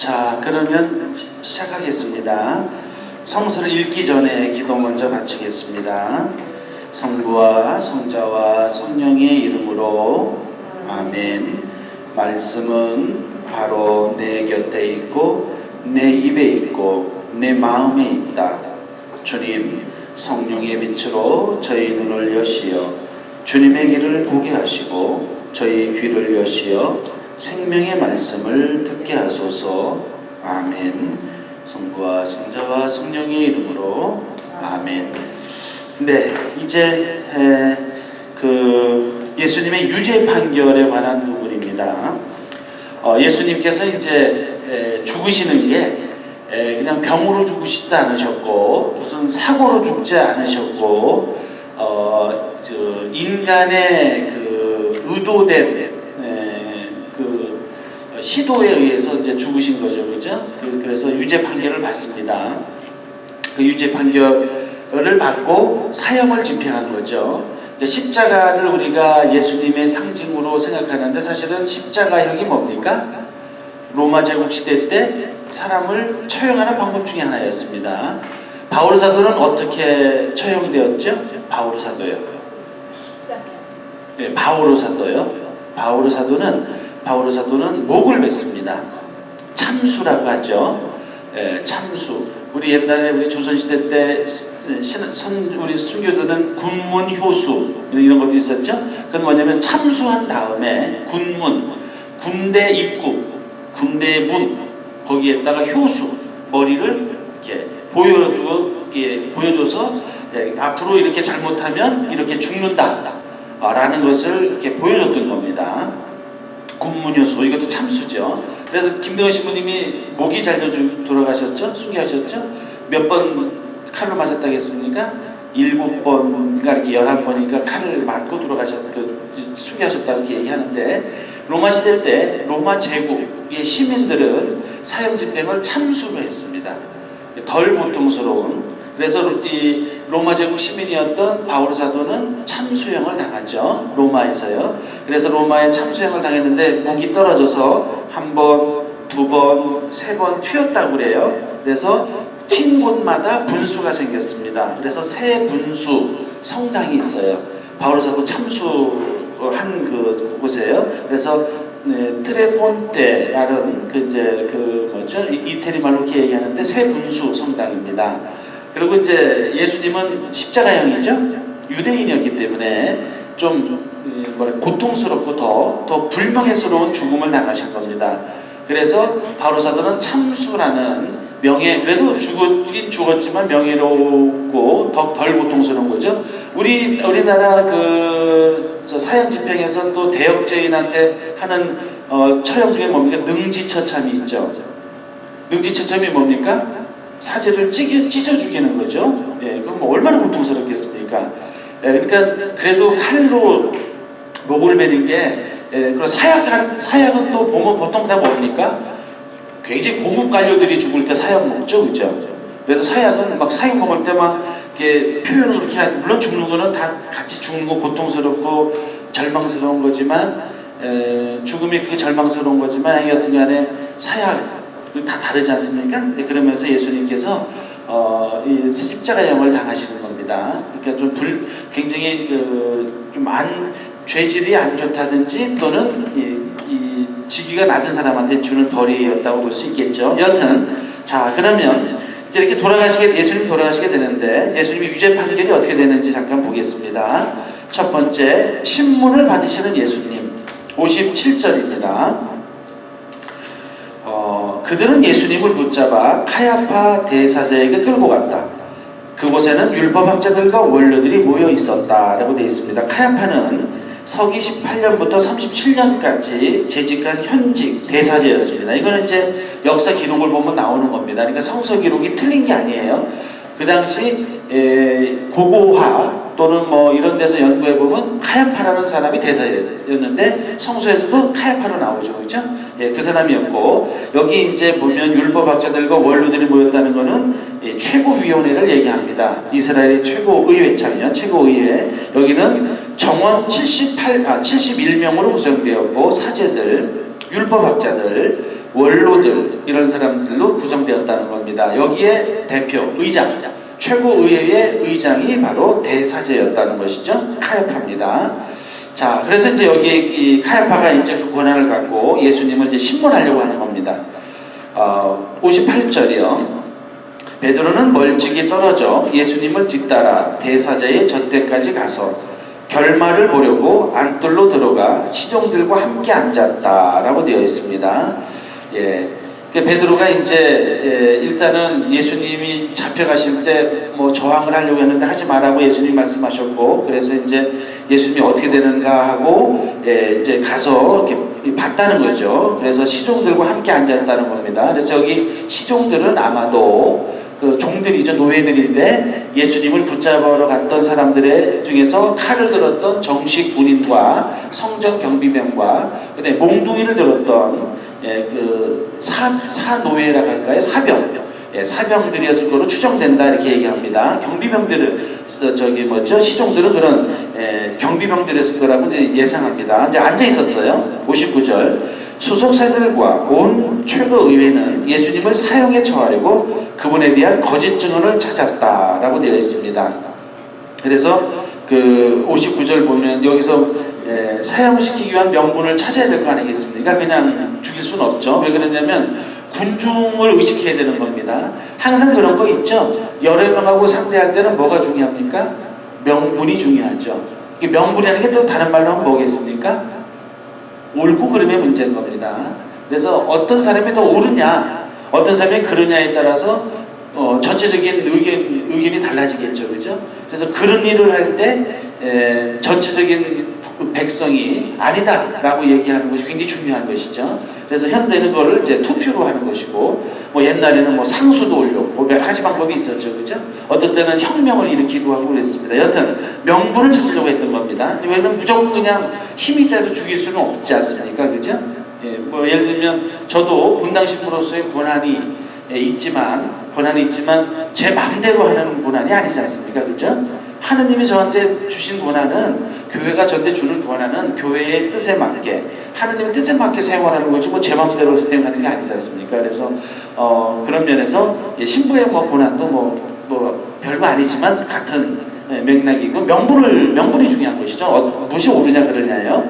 자, 그러면 시작하겠습니다. 성서를 읽기 전에 기도 먼저 바치겠습니다. 성부와 성자와 성령의 이름으로 아멘. 말씀은 바로 내 곁에 있고 내 입에 있고 내 마음에 있다. 주님, 성령의 빛으로 저희 눈을 여시어 주님의 길을 보게 하시고 저희 귀를 여시어 생명의 말씀을 듣게 하소서. 아멘. 성부와 성자와 성령의 이름으로 아멘. 네, 이제 예수님의 유죄 판결에 관한 부분입니다. 예수님께서 이제 죽으시는 게 그냥 병으로 죽으시지 않으셨고 무슨 사고로 죽지 않으셨고 인간의 의도된 시도에 의해서 이제 죽으신 거죠, 그죠? 그래서 유죄 판결을 받습니다. 그 유죄 판결을 받고 사형을 집행한 거죠. 십자가를 우리가 예수님의 상징으로 생각하는데 사실은 십자가형이 뭡니까? 로마 제국 시대 때 사람을 처형하는 방법 중에 하나였습니다. 바울 사도는 어떻게 처형되었죠? 바울 사도요. 네, 바울 사도요. 바울 사도는 목을 맸습니다. 참수라고 하죠. 참수. 우리 옛날에 우리 조선시대 때 우리 순교도는 군문 효수 이런 것도 있었죠. 그건 뭐냐면 참수한 다음에 군대 입구, 군대 문 거기에다가 효수 머리를 이렇게 보여줘서 앞으로 이렇게 잘못하면 이렇게 죽는다라는 것을 이렇게 보여줬던 겁니다. 군문효수, 이것도 참수죠. 그래서 김동현 신부님이 목이 잘려 돌아가셨죠? 순교하셨죠? 몇 번 칼로 맞았다겠습니까? 7번인가 이렇게 11번인가 칼을 맞고 순교하셨다 이렇게 얘기하는데, 로마 시대 때 로마 제국의 시민들은 사형 집행을 참수로 했습니다. 덜 고통스러운. 그래서 이 로마 제국 시민이었던 바울 사도는 참수형을 당하죠. 로마에서요. 그래서 로마에 참수형을 당했는데 목이 떨어져서 한 번, 두 번, 세 번 튀었다고 그래요. 그래서 튄 곳마다 분수가 생겼습니다. 그래서 세 분수 성당이 있어요. 바울 사도 참수한 곳이에요. 그래서 트레폰테라는 이태리 말로 이렇게 얘기하는데 세 분수 성당입니다. 그리고 이제 예수님은 십자가형이죠. 유대인이었기 때문에 좀 고통스럽고 더 불명예스러운 죽음을 당하신 겁니다. 그래서 바울 사도는 참수라는 그래도 죽었지만 명예롭고 덜 고통스러운 거죠. 우리나라 사형 집행에서 또 대역죄인한테 하는 처형 중에 뭡니까? 능지처참이 있죠. 능지처참이 뭡니까? 사지를 찢어 죽이는 거죠. 그럼 얼마나 고통스럽겠습니까? 그러니까 그래도 칼로 목을 베는 게 사약은 또 보면 보통 다 뭡니까? 굉장히 고급 관료들이 죽을 때 사약 먹죠, 그죠? 그래서 사약은 막 사약 먹을 때 막 이렇게 표현을 그렇게 물론 죽는 거는 다 같이 죽는 거 고통스럽고 절망스러운 거지만 죽음이 그게 절망스러운 거지만 여튼간에 사약 다 다르지 않습니까? 그러면서 예수님께서 이 십자가형을 당하시는 겁니다. 그러니까 굉장히 죄질이 안 좋다든지 또는 이 직위가 낮은 사람한테 주는 벌이었다고 볼 수 있겠죠. 여튼 자, 그러면 이제 이렇게 예수님 돌아가시게 되는데 예수님의 유죄 판결이 어떻게 되는지 잠깐 보겠습니다. 첫 번째, 신문을 받으시는 예수님 57절입니다. 그들은 예수님을 붙잡아 카야파 대사제에게 끌고 갔다. 그곳에는 율법학자들과 원로들이 모여 있었다라고 되어 있습니다. 카야파는 서기 18년부터 37년까지 재직한 현직 대사제였습니다. 이거는 이제 역사 기록을 보면 나오는 겁니다. 그러니까 성서 기록이 틀린 게 아니에요. 그 당시 고고화 또는 이런 데서 연구해 보면 카야파라는 사람이 대사였는데 성서에서도 카야파로 나오죠, 그렇죠? 그 사람이었고, 여기 이제 보면 율법학자들과 원로들이 모였다는 것은 최고위원회를 얘기합니다. 이스라엘의 최고의회창이요, 최고의회. 여기는 정원 71명으로 구성되었고 사제들, 율법학자들, 원로들 이런 사람들로 구성되었다는 겁니다. 여기에 대표 의장, 최고의회의 의장이 바로 대사제였다는 것이죠. 카야파입니다. 자, 그래서 이제 여기 이 카야파가 이제 그 권한을 갖고 예수님을 이제 신문하려고 하는 겁니다. 58절이요. 베드로는 멀찍이 떨어져 예수님을 뒤따라 대사제의 젖대까지 가서 결말을 보려고 안뜰로 들어가 시종들과 함께 앉았다라고 되어 있습니다. 예. 베드로가 이제 일단은 예수님이 잡혀가실 때 뭐 저항을 하려고 했는데 하지 말라고 예수님 말씀하셨고, 그래서 이제 예수님이 어떻게 되는가 하고 이제 가서 이렇게 봤다는 거죠. 그래서 시종들과 함께 앉았다는 겁니다. 그래서 여기 시종들은 아마도 그 종들이죠, 노예들인데 예수님을 붙잡으러 갔던 사람들의 중에서 칼을 들었던 정식 군인과 성전 경비병과 그다음에 몽둥이를 들었던 그 사노예라고 할까요? 사병들이었을 거로 추정된다 이렇게 얘기합니다. 경비병들은 저기 뭐죠? 시종들은 그런 경비병들이었을 거라고 이제 예상합니다. 이제 앉아 있었어요. 59절. 수석사들과 온 최고의회는 예수님을 사형에 처하려고 그분에 대한 거짓 증언을 찾았다라고 되어 있습니다. 그래서 그 59절 보면 여기서 사형시키기 위한 명분을 찾아야 될 거 아니겠습니까? 그냥 죽일 수는 없죠. 왜 그러냐면 군중을 의식해야 되는 겁니다. 항상 그런 거 있죠. 여러 명하고 상대할 때는 뭐가 중요합니까? 명분이 중요하죠. 명분이라는 게 또 다른 말로 하면 뭐겠습니까? 옳고 그름의 문제인 겁니다. 그래서 어떤 사람이 더 옳으냐, 어떤 사람이 그러냐에 따라서 전체적인 의견이 달라지겠죠, 그죠? 그래서 그런 일을 할 때 전체적인 백성이 아니다라고 얘기하는 것이 굉장히 중요한 것이죠. 그래서 현대는 그걸 이제 투표로 하는 것이고, 뭐 옛날에는 뭐 상수도 올렸고 여러 가지 방법이 있었죠, 그죠? 어떤 때는 혁명을 일으키기도 하고 그랬습니다. 여튼 명분을 찾으려고 했던 겁니다. 왜냐면 무조건 그냥 힘이 있다 해서 죽일 수는 없지 않습니까, 그죠? 뭐 예를 들면 저도 분당신부로서의 권한이 있지만 제 마음대로 하는 권한이 아니지 않습니까, 그죠? 하느님이 저한테 주신 권한은, 교회가 저한테 주는 권한은 교회의 뜻에 맞게, 하느님의 뜻에 맞게 사용하는 거지 뭐 제 마음대로 사용하는 게 아니지 않습니까? 그래서 그런 면에서 신부의 뭐 권한도 뭐 별거 아니지만 같은 맥락이고, 명분이 중요한 것이죠. 무엇이 옳으냐 그러냐요.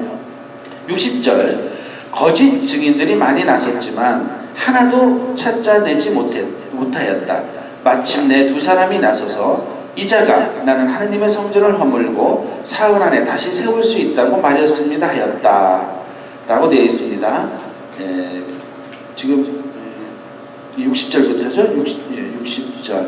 60절. 거짓 증인들이 많이 나섰지만 하나도 찾아내지 못하였다. 마침내 두 사람이 나서서 이자가 나는 하느님의 성전을 허물고 사흘 안에 다시 세울 수 있다고 말했습니다 하였다 라고 되어 있습니다. 지금 60절부터죠. 60절.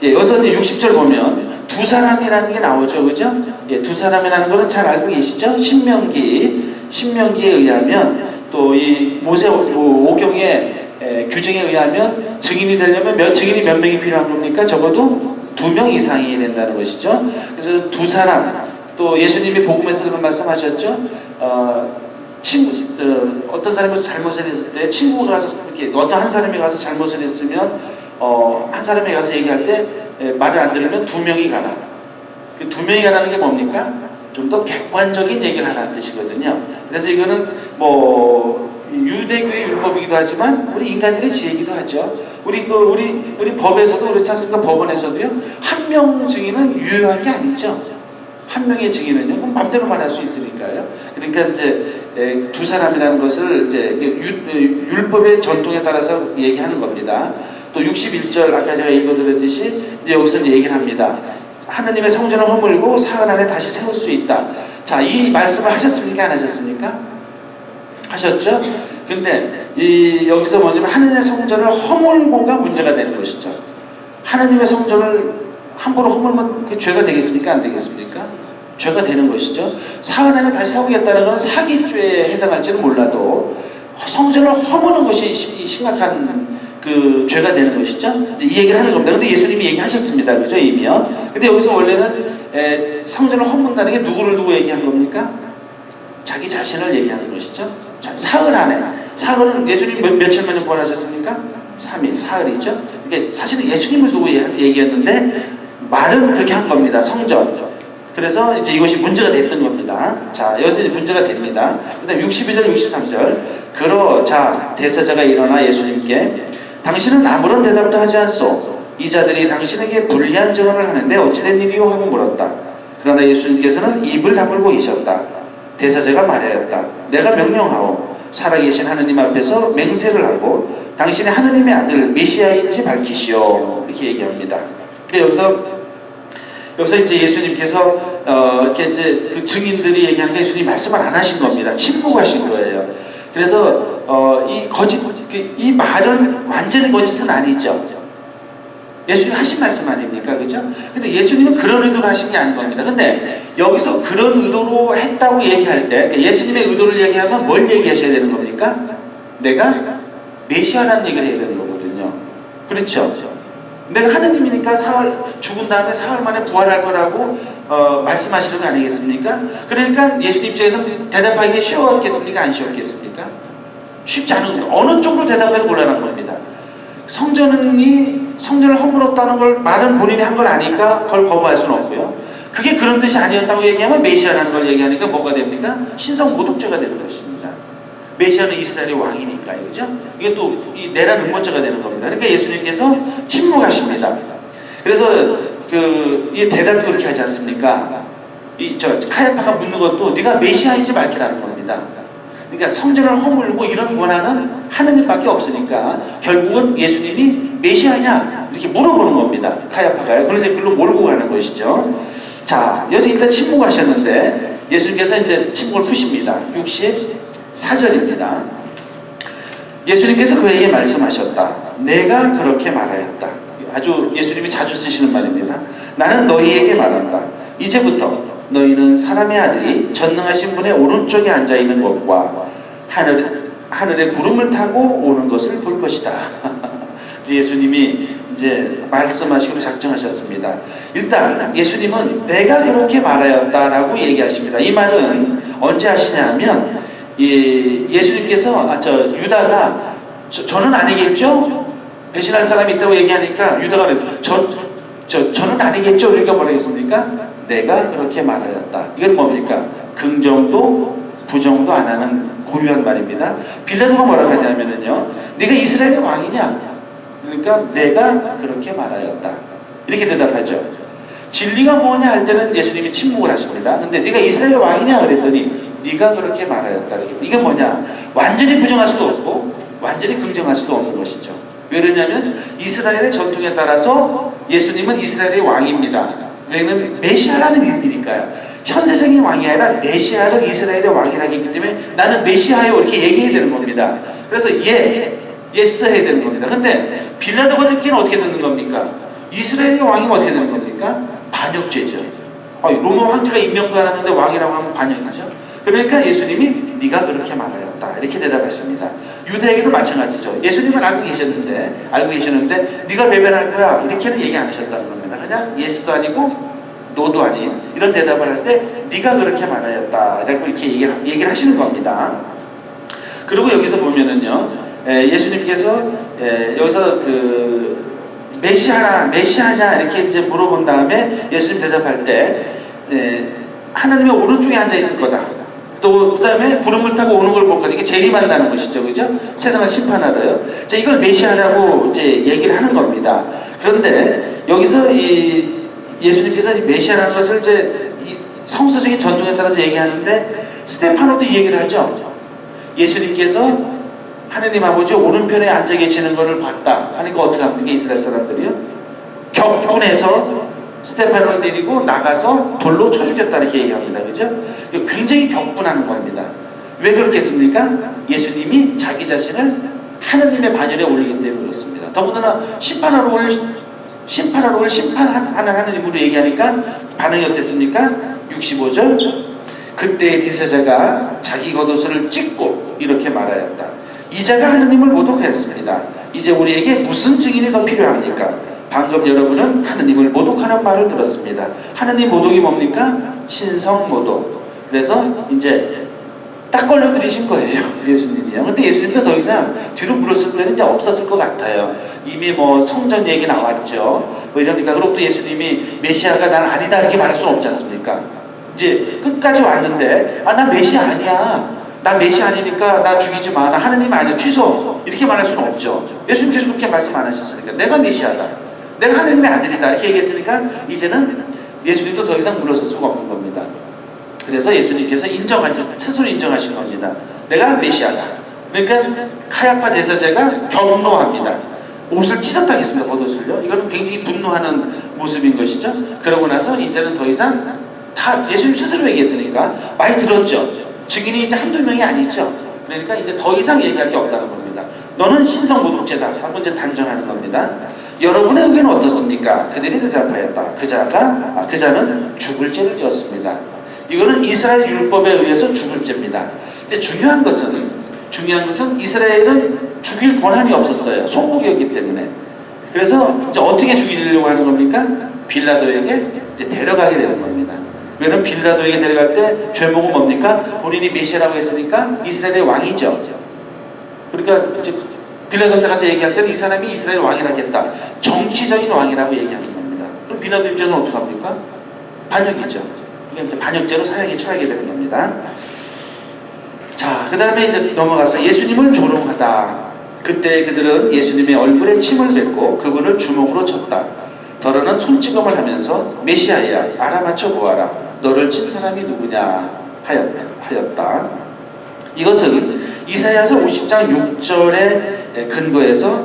여기서 이제 60절 보면 두 사람이라는 게 나오죠, 그죠? 두 사람이라는 거는 잘 알고 계시죠? 신명기에 의하면, 또 이 모세 오경의 규정에 의하면 증인이 되려면 증인이 몇 명이 필요한 겁니까? 적어도 2명 이상이 된다는 것이죠. 그래서 두 사람, 또 예수님이 복음에서 그런 말씀하셨죠. 어떤 사람이 잘못을 했을 때 친구가 가서 이렇게 어떤 한 사람이 가서 잘못을 했으면 한 사람이 가서 얘기할 때 말을 안 들으면 2명이 가라. 그 2명이 가라는 게 뭡니까? 좀 더 객관적인 얘기를 하라는 뜻이거든요. 그래서 이거는 뭐 유대교의 율법이기도 하지만 우리 인간들의 지혜이기도 하죠. 우리 법에서도 그렇지 않습니까? 법원에서도요. 한 명 증인은 유효한 게 아니죠. 한 명의 증인은요, 그럼 마음대로 말할 수 있으니까요. 그러니까 이제 두 사람이라는 것을 이제 율법의 전통에 따라서 얘기하는 겁니다. 또 61절 아까 제가 읽어드렸듯이 이제 여기서 이제 얘기를 합니다. 하나님의 성전을 허물고 사흘 안에 다시 세울 수 있다. 자, 이 말씀을 하셨습니까? 안 하셨습니까? 하셨죠? 근데 여기서 뭐냐면 하나님의 성전을 허물고가 문제가 되는 것이죠. 하나님의 성전을 함부로 허물면 그 죄가 되겠습니까? 안 되겠습니까? 죄가 되는 것이죠. 사흘 안에 다시 세우겠다는 것은 사기죄에 해당할지는 몰라도 성전을 허무는 것이 심각한 그 죄가 되는 것이죠. 이 얘기를 하는 겁니다. 근데 예수님이 얘기하셨습니다. 그죠? 이미요. 근데 여기서 원래는 성전을 허문다는 게 누구를 두고 얘기한 겁니까? 자기 자신을 얘기하는 것이죠. 자, 사흘 안에. 사흘은 예수님 며칠 만에 부활하셨습니까? 3일, 사흘이죠. 이게 사실은 예수님을 두고 얘기했는데 말은 그렇게 한 겁니다. 성전. 그래서 이제 이것이 문제가 됐던 겁니다. 자, 여기서 문제가 됩니다. 그 다음 62절, 63절. 그러자 대사자가 일어나 예수님께 당신은 아무런 대답도 하지 않소. 이 자들이 당신에게 불리한 증언을 하는데 어찌된 일이요 하고 물었다. 그러나 예수님께서는 입을 다물고 계셨다. 대사자가 말하였다. 내가 명령하오. 살아계신 하느님 앞에서 맹세를 하고 당신이 하느님의 아들 메시아인지 밝히시오. 이렇게 얘기합니다. 여기서 이제 예수님께서 이렇게 이제 그 증인들이 얘기하는 게 예수님이 말씀을 안 하신 겁니다. 침묵하신 거예요. 그래서 이 말은 완전히 거짓은 아니죠. 예수님 하신 말씀 아닙니까? 그죠? 근데 예수님은 그런 의도로 하신 게 아닌 겁니다. 근데 여기서 그런 의도로 했다고 얘기할 때, 그러니까 예수님의 의도를 얘기하면 뭘 얘기하셔야 되는 겁니까? 내가 메시아라는 얘기를 해야 되는 거거든요. 그렇죠? 내가 하느님이니까 죽은 다음에 사흘 만에 부활할 거라고 말씀하시는 거 아니겠습니까? 그러니까 예수님 입장에서 대답하기 쉬웠겠습니까? 안 쉬웠겠습니까? 쉽지 않은 거예요. 어느 쪽으로 대답해도 곤란한 겁니다. 성전을 허물었다는 걸 말은 본인이 한 걸 아니까 그걸 거부할 수는 없고요. 그게 그런 뜻이 아니었다고 얘기하면 메시아라는 걸 얘기하니까 뭐가 됩니까? 신성 모독죄가 되는 것입니다. 메시아는 이스라엘의 왕이니까요. 그죠? 이게 또 내란 음모죄가 되는 겁니다. 그러니까 예수님께서 침묵하십니다. 그래서 이 대답이 그렇게 하지 않습니까? 카야파가 묻는 것도 네가 메시아인지 밝히라는 겁니다. 그러니까 성전을 허물고 이런 권한은 하느님밖에 없으니까 결국은 예수님이 메시아냐 이렇게 물어보는 겁니다. 카야파가요. 그래서 글로 몰고 가는 것이죠. 자, 여기서 일단 침묵하셨는데 예수님께서 이제 침묵을 푸십니다. 64절입니다. 예수님께서 그에게 말씀하셨다. 내가 그렇게 말하였다. 아주 예수님이 자주 쓰시는 말입니다. 나는 너희에게 말한다. 이제부터 너희는 사람의 아들이 전능하신 분의 오른쪽에 앉아있는 것과 하늘에 구름을 타고 오는 것을 볼 것이다. 예수님이 이제 말씀하시고 작정하셨습니다. 일단 예수님은 내가 그렇게 말하였다라고 얘기하십니다. 이 말은 언제 하시냐면 예수님께서 유다가 저는 아니겠죠? 배신할 사람이 있다고 얘기하니까 유다가 저는 아니겠죠? 그러니까 뭐라겠습니까? 내가 그렇게 말하였다. 이건 뭡니까? 긍정도 부정도 안 하는 고유한 말입니다. 빌라도가 뭐라고 하냐면요, 네가 이스라엘의 왕이냐? 그러니까 내가 그렇게 말하였다. 이렇게 대답하죠. 진리가 뭐냐 할 때는 예수님이 침묵을 하십니다. 근데 네가 이스라엘의 왕이냐 그랬더니 네가 그렇게 말하였다. 이건 뭐냐? 완전히 부정할 수도 없고 완전히 긍정할 수도 없는 것이죠. 왜 그러냐면 이스라엘의 전통에 따라서 예수님은 이스라엘의 왕입니다. 왜냐면 메시아라는 의미니까요. 현세적인 왕이 아니라 메시아를 이스라엘의 왕이라고 했기 때문에 나는 메시아요 이렇게 얘기해야 되는 겁니다. 그래서 예스 해야 되는 겁니다. 근데 빌라도가 듣기는 어떻게 듣는 겁니까? 이스라엘의 왕이면 어떻게 되는 겁니까? 반역죄죠. 로마 황제가 임명도 안 하는데 왕이라고 하면 반역이죠. 그러니까 예수님이 네가 그렇게 말하였다 이렇게 대답하십니다. 유대에게도 마찬가지죠. 예수님은 알고 계셨는데 네가 배변할 거야 이렇게는 얘기 안 하셨다는 겁니다. 그냥 예스도 아니고 노도 아닌 이런 대답을 할 때 네가 그렇게 말하였다 이렇게 얘기를 하시는 겁니다. 그리고 여기서 보면은요, 예수님께서 여기서 메시아냐 이렇게 이제 물어본 다음에 예수님 대답할 때 하나님의 오른쪽에 앉아 있을 거다. 또 그 다음에 구름을 타고 오는 걸 볼 거다. 이게 재림한다는 것이죠, 그죠? 세상을 심판하러요. 자, 이걸 메시아라고 이제 얘기를 하는 겁니다. 그런데 여기서 예수님께서 이 메시아라는 것을 이제 성서적인 전통에 따라서 얘기하는데 스테파노도 이 얘기를 하죠. 예수님께서 하느님 아버지 오른편에 앉아 계시는 것을 봤다 하니까 어떻게 합니까? 이스라엘 사람들이요? 격분해서 스테파노를 데리고 나가서 돌로 쳐 죽였다 이렇게 얘기합니다. 그죠? 굉장히 격분하는 겁니다. 왜 그렇겠습니까? 예수님이 자기 자신을 하느님의 반열에 올리기 때문에 그렇습니다. 더군다나 심판하러 올 심판하는 하느님으로 얘기하니까 반응이 어땠습니까? 65절 그때 대사자가 자기 겉옷을 찢고 이렇게 말하였다. 이 자가 하느님을 모독하였습니다. 이제 우리에게 무슨 증인이 더 필요합니까? 방금 여러분은 하느님을 모독하는 말을 들었습니다. 하느님 모독이 뭡니까? 신성 모독. 그래서 이제 딱 걸려들이신 거예요, 예수님이요. 근데 예수님도 더 이상 뒤로 물었을 때는 이제 없었을 것 같아요. 이미 성전 얘기 나왔죠. 이러니까 그리고 또 예수님이 메시아가 난 아니다 이렇게 말할 수는 없지 않습니까? 이제 끝까지 왔는데 난 메시아 아니야. 나 메시 아니니까 나 죽이지 마. 나 하느님 아니야. 취소. 이렇게 말할 수는 없죠. 예수님께서 그렇게 말씀 안 하셨으니까. 내가 메시아다. 내가 하느님의 아들이다. 이렇게 얘기했으니까 이제는 예수님도 더 이상 물러설 수가 없는 겁니다. 그래서 예수님께서 스스로 인정하신 겁니다. 내가 메시아다. 그러니까 카야파 대사제가 경로합니다. 옷을 찢었다 했습니다. 겉옷을요. 이거는 굉장히 분노하는 모습인 것이죠. 그러고 나서 이제는 더 이상 다 예수님 스스로 얘기했으니까 많이 들었죠. 증인이 이제 한두 명이 아니죠. 그러니까 이제 더 이상 얘기할 게 없다는 겁니다. 너는 신성모독죄다 하고 이제 단정하는 겁니다. 여러분의 의견은 어떻습니까? 그들이 대답하였다. 그 자는 죽을 죄를 지었습니다. 이거는 이스라엘 율법에 의해서 죽을 죄입니다. 근데 중요한 것은 이스라엘은 죽일 권한이 없었어요. 송국이었기 때문에. 그래서 이제 어떻게 죽이려고 하는 겁니까? 빌라도에게 이제 데려가게 되는 겁니다. 왜냐면 빌라도에게 데려갈 때 죄목은 뭡니까? 본인이 메시아라고 했으니까 이스라엘의 왕이죠. 그러니까 이제 빌라도한테 가서 얘기할 때는 이 사람이 이스라엘 왕이라겠다. 정치적인 왕이라고 얘기하는 겁니다. 그럼 빌라도 입장에서는 어떻게 합니까? 반역이죠. 그러니까 이제 반역죄로 사형에 처하게 되는 겁니다. 자, 그 다음에 이제 넘어가서 예수님을 조롱하다. 그때 그들은 예수님의 얼굴에 침을 뱉고 그분을 주먹으로 쳤다. 더러는 손찌검을 하면서 메시아야 알아맞혀 보아라. 너를 친 사람이 누구냐 하였다. 이것은 이사야서 50장 6절의 근거에서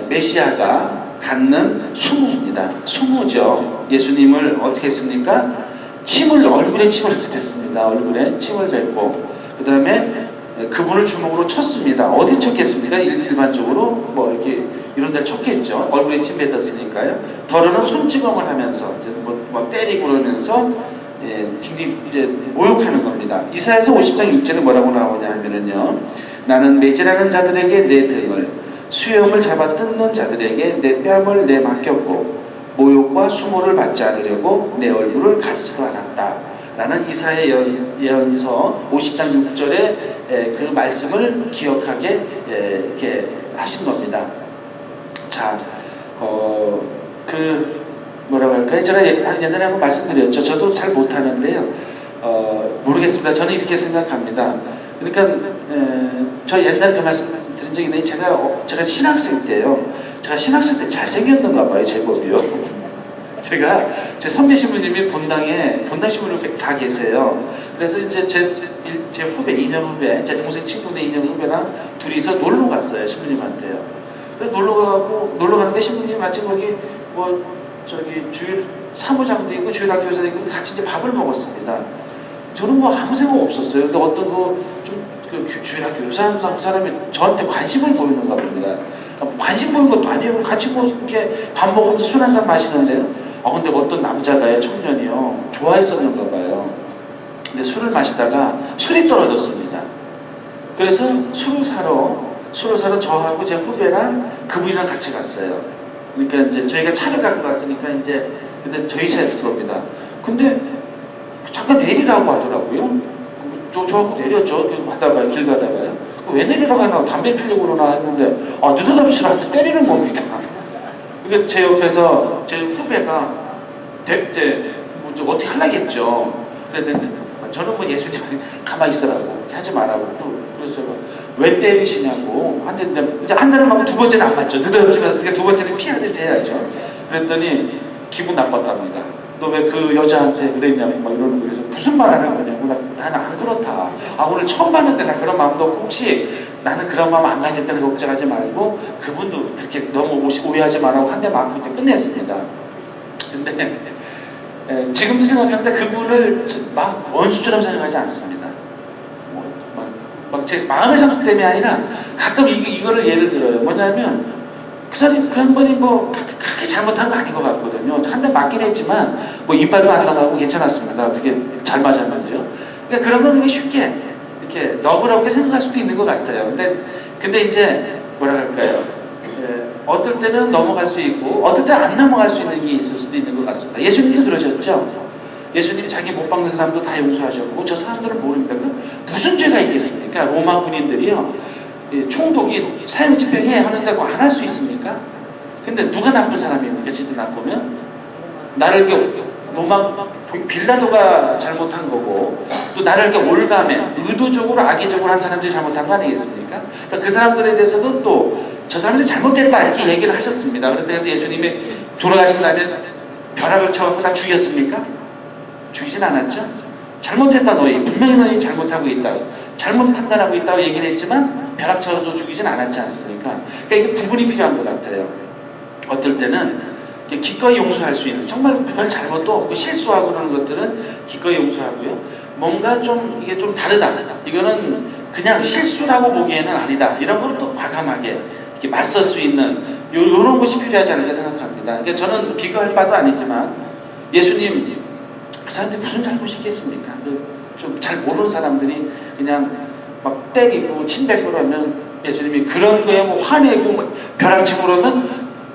메시아가 갖는 수모입니다. 수모죠. 예수님을 어떻게 했습니까? 얼굴에 침을 뱉었습니다. 얼굴에 침을 뱉고 그 다음에 그분을 주먹으로 쳤습니다. 어디 쳤겠습니까? 일반적으로 뭐 이렇게 이런 데 쳤겠죠. 얼굴에 침 뱉었으니까요. 더러는 손찌검을 하면서 뭐 때리고 그러면서 굉장히 이제 모욕하는 겁니다. 이사야서 50장 6절에 뭐라고 나오냐 하면은요. 나는 매질하는 자들에게 내 등을 수염을 잡아 뜯는 자들에게 내 뺨을 내맡겼고 모욕과 수모를 받지 않으려고 내 얼굴을 가리지도 않았다. 라는 이사야 예언서 50장 6절의 그 말씀을 기억하게 이렇게 하신 겁니다. 자, 뭐라고 할까요? 제가 옛날에 한번 말씀드렸죠. 저도 잘 못하는데요. 모르겠습니다. 저는 이렇게 생각합니다. 그러니까 저 옛날에 그 말씀 드린 적이 있는데 제가 신학생 때요. 제가 신학생 때 잘생겼는가 봐요. 제법이요. 제 선배 신부님이 본당 신부님이 다 계세요. 그래서 이제 제 후배, 2년 후배, 제 동생 친구네 2년 후배랑 둘이서 놀러 갔어요. 신부님한테요. 그래서 놀러 가는데 신부님 마치 거기 주일 사무장도 있고 주일학교에서 있고 같이 이제 밥을 먹었습니다. 저는 뭐 아무 생각 없었어요. 근데 어떤 주일학교 교사나 그 사람이 저한테 관심을 보이는가 봅니다. 관심 보이는 것도 아니에요. 같이 뭐 이렇게 밥 먹으면서 술 한잔 마시는데요. 근데 어떤 남자가요, 청년이요, 좋아했었는가 봐요. 근데 술을 마시다가 술이 떨어졌습니다. 그래서 술을 사러 저하고 제 후배랑 그분이랑 같이 갔어요. 그러니까 이제 저희가 차를 갖고 갔으니까 이제 근데 저희 차였을 겁니다. 근데 잠깐 내리라고 하더라고요. 저하고 내렸죠. 길 가다가요. 왜 내리라고 하나 담배 피려고 그러나 했는데 느닷없이 저한테 때리는 겁니다. 그게 제 옆에서 제 후배가 어떻게 하려겠죠. 그랬더니 저는 뭐 예수님 가만히 있으라고 하지 말라고 또 그래서 왜 때리시냐고 이제 한 달을 맞고 두 번째는 안 맞죠. 느닷없이 맞으니까 두 번째는 피하듯이 해야죠. 그랬더니 기분 나빴답니다. 너 왜 그 여자한테 그랬냐고 막 이러는 거예요. 무슨 말 하는 거냐고. 나는 안 그렇다. 오늘 처음 봤는데 나 그런 마음도 없고 혹시 나는 그런 마음 안 가질 때는 걱정하지 말고 그분도 그렇게 너무 오해하지 말라고 한 대 맞고 이제 끝냈습니다. 근데 지금도 생각하는데 그분을 막 원수처럼 생각하지 않습니다. 제 마음의 상처 때문이 아니라 가끔 이거를 예를 들어요. 뭐냐면 그 양반이 뭐 그렇게 잘못한 거 아닌 것 같거든요. 한 대 맞긴 했지만 뭐 이빨도 안 나가고 괜찮았습니다. 어떻게 잘 맞았는지요. 그러니까 그런 건 그냥 쉽게 이렇게 너그럽게 생각할 수도 있는 것 같아요. 근데 이제 뭐라 할까요? 어떨 때는 넘어갈 수 있고 어떨 때 안 넘어갈 수 있는 게 있을 수도 있는 것 같습니다. 예수님도 그러셨죠. 예수님이 자기 못 박는 사람도 다 용서하셨고 저 사람들은 모릅니다. 무슨 죄가 있겠습니까? 로마 군인들이요. 총독이 사형 집행해 하는데 안 할 수 있습니까? 근데 누가 나쁜 사람입니까? 진짜 나쁘면 나를 로마 빌라도가 잘못한 거고, 또 나를 이렇게 올가매 의도적으로 악의적으로 한 사람들이 잘못한 거 아니겠습니까? 그러니까 그 사람들에 대해서도 또 저 사람들이 잘못됐다 이렇게 얘기를 하셨습니다. 그래서 예수님이 돌아가신 날에 벼락을 쳐갖고 다 죽였습니까? 죽이진 않았죠. 잘못했다 너희, 분명히 너희 잘못하고 있다, 잘못 판단하고 있다고 얘기를 했지만 벼락 쳐도 죽이진 않았지 않습니까? 그러니까 이게 구분이 필요한 것 같아요. 어떨 때는 기꺼이 용서할 수 있는, 정말 별 잘못도 없고 실수하고 그러는 것들은 기꺼이 용서하고요, 뭔가 좀 이게 좀 다르다, 이거는 그냥 실수라고 보기에는 아니다, 이런 걸 또 과감하게 이렇게 맞설 수 있는 이런 것이 필요하지 않을까 생각합니다. 그러니까 저는 비교할 바도 아니지만 예수님 그 사람들이 무슨 잘못이 있겠습니까? 좀 잘 모르는 사람들이 그냥 막 때리고 침뱉고 그러면 예수님이 그런 거에 뭐 화내고 뭐 벼락치고 그러면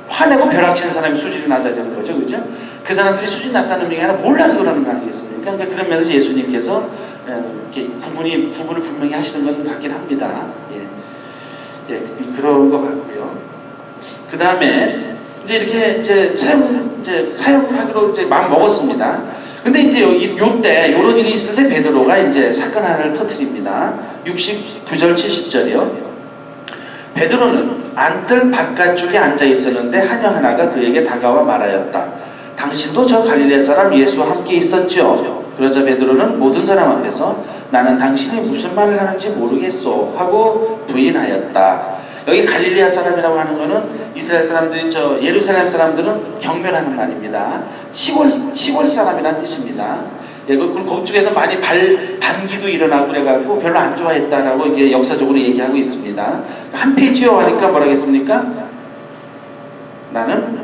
화내고 벼락치는 사람이 수준이 낮아지는 거죠, 그죠? 그 사람들이 수준이 낮다는 의미가 아니라 몰라서 그러는 거 아니겠습니까? 그러니까 그런 면에서 예수님께서 이렇게 구분을 분명히 하시는 것 같긴 합니다. 예, 그런 것 같고요. 그 다음에 이제 이렇게 이제 사용하기로 이제 마음 먹었습니다. 근데 이제 요때 요런 일이 있을 때 베드로가 이제 사건 하나를 터뜨립니다. 69절 70절이요. 베드로는 안뜰 바깥쪽에 앉아 있었는데 하녀 하나가 그에게 다가와 말하였다. 당신도 저 갈릴리 사람 예수와 함께 있었죠. 그러자 베드로는 모든 사람 앞에서 나는 당신이 무슨 말을 하는지 모르겠소 하고 부인하였다. 여기 갈릴리아 사람이라고 하는 것은 이스라엘 사람들이, 저 예루살렘 사람들은 경멸하는 말입니다. 시골 사람이라는 뜻입니다. 예, 그쪽에서 많이 반기도 일어나고 그래가지고 별로 안 좋아했다라고 이게 역사적으로 얘기하고 있습니다. 한 페이지요 하니까 뭐라 겠습니까? 나는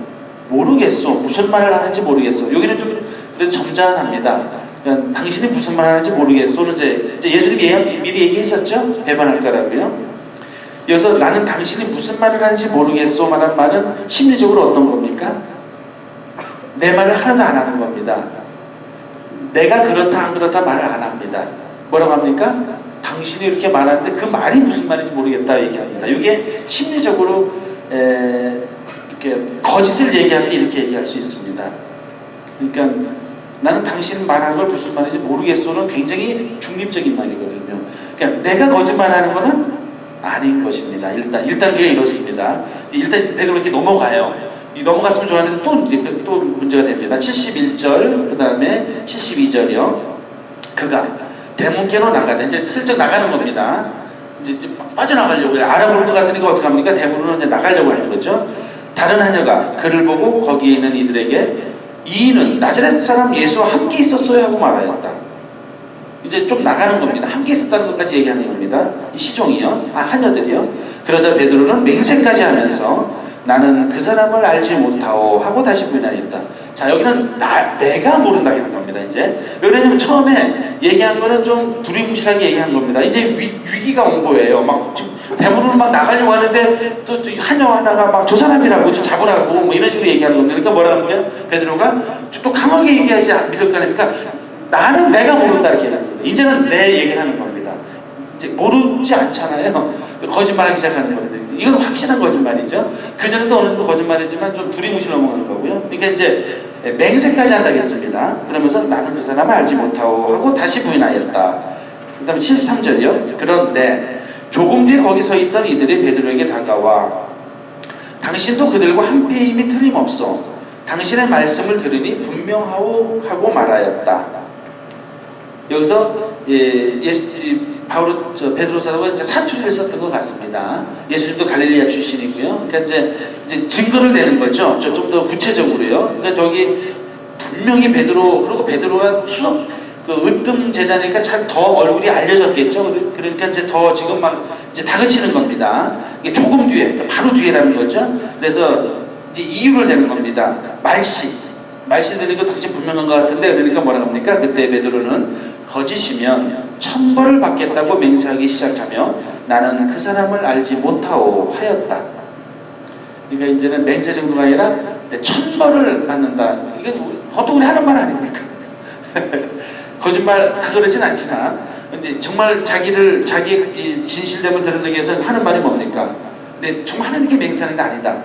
모르겠소. 무슨 말을 하는지 모르겠소. 여기는 좀 점잖합니다. 그러니까 당신이 무슨 말 하는지 모르겠소는 이제 예수님이 미리 얘기했었죠? 배반할 거라고요. 여기서 나는 당신이 무슨 말을 하는지 모르겠소 말한 말은 심리적으로 어떤 겁니까? 내 말을 하나도 안 하는 겁니다. 내가 그렇다 안 그렇다 말을 안 합니다. 뭐라고 합니까? 당신이 이렇게 말하는데 그 말이 무슨 말인지 모르겠다 얘기합니다. 이게 심리적으로 이렇게 거짓을 얘기할 때 이렇게 얘기할 수 있습니다. 그러니까 나는 당신 말하는 걸 무슨 말인지 모르겠소는 굉장히 중립적인 말이거든요. 그러니까 내가 거짓말하는 거는 아닌 것입니다. 일단 그게 이렇습니다. 일단 베드로 이렇게 넘어가요. 넘어갔으면 좋았는데 또 문제가 됩니다. 71절 그 다음에 72절이요. 그가 대문께로 나가자. 이제 슬쩍 나가는 겁니다. 이제 빠져나가려고 해요. 알아볼 것 같으니까 어떻게 합니까? 대문으로 이제 나가려고 하는 거죠. 다른 하녀가 그를 보고 거기에 있는 이들에게 이인은 나자렛 사람 예수와 함께 있었어야 하고 말하였다. 이제 좀 나가는 겁니다. 함께 있었다는 것까지 얘기하는 겁니다. 이 시종이요. 하녀들이요. 그러자 베드로는 맹세까지 하면서 나는 그 사람을 알지 못하오 하고 다시 부인하였다. 자, 여기는 내가 모른다는 겁니다. 이제 왜냐면 처음에 얘기한 거는 좀 두리뭉실하게 얘기한 겁니다. 이제 위기가 온 거예요. 막 대문으로 막 나가려고 하는데 또 하녀 하나가 막 저 사람이라고 저 잡으라고 뭐 이런 식으로 얘기하는 겁니다. 그러니까 뭐라는 거예요? 베드로가 또 강하게 얘기하지 믿을 거 아닙니까? 나는 내가 모른다 이렇게 하는 겁니다. 이제는 내 얘기를 하는 겁니다. 이제 모르지 않잖아요. 거짓말하기 시작하는 겁니다. 이건 확실한 거짓말이죠. 그전에도 어느 정도 거짓말이지만 좀 두리뭉실 넘어가는 거고요. 그러니까 이제 맹세까지 한다겠습니다. 그러면서 나는 그 사람을 알지 못하고 하고 다시 부인하였다. 그 다음에 73절이요. 그런데 조금 뒤에 거기 서 있던 이들이 베드로에게 다가와 당신도 그들과 한패임이 틀림없어. 당신의 말씀을 들으니 분명하오 하고 말하였다. 여기서 베드로 사도가 이제 사투리를 썼던 것 같습니다. 예수님도 갈릴리아 출신이고요. 그러니까 이제 증거를 내는 거죠. 좀 더 구체적으로요. 그러니까 저기 분명히 그리고 베드로가 으뜸 제자니까 참 더 얼굴이 알려졌겠죠. 그러니까 이제 더 지금 막 이제 다그치는 겁니다. 이게 조금 뒤에, 그러니까 바로 뒤에라는 거죠. 그래서 이제 이유를 내는 겁니다. 말씨 되는 거 당신 분명한 것 같은데, 그러니까 뭐라 합니까? 그때 베드로는 거짓이면 천벌을 받겠다고 맹세하기 시작하며 나는 그 사람을 알지 못하오 하였다. 그러니까 이제는 맹세 정도가 아니라 천벌을 받는다. 이게 보통 우리 하는 말 아닙니까? 거짓말 다 그러진 않지만, 근데 정말 자기 진실됨을 드러내기 위해서 하는 말이 뭡니까? 근데 정말 하나님께 맹세하는 게 아니다.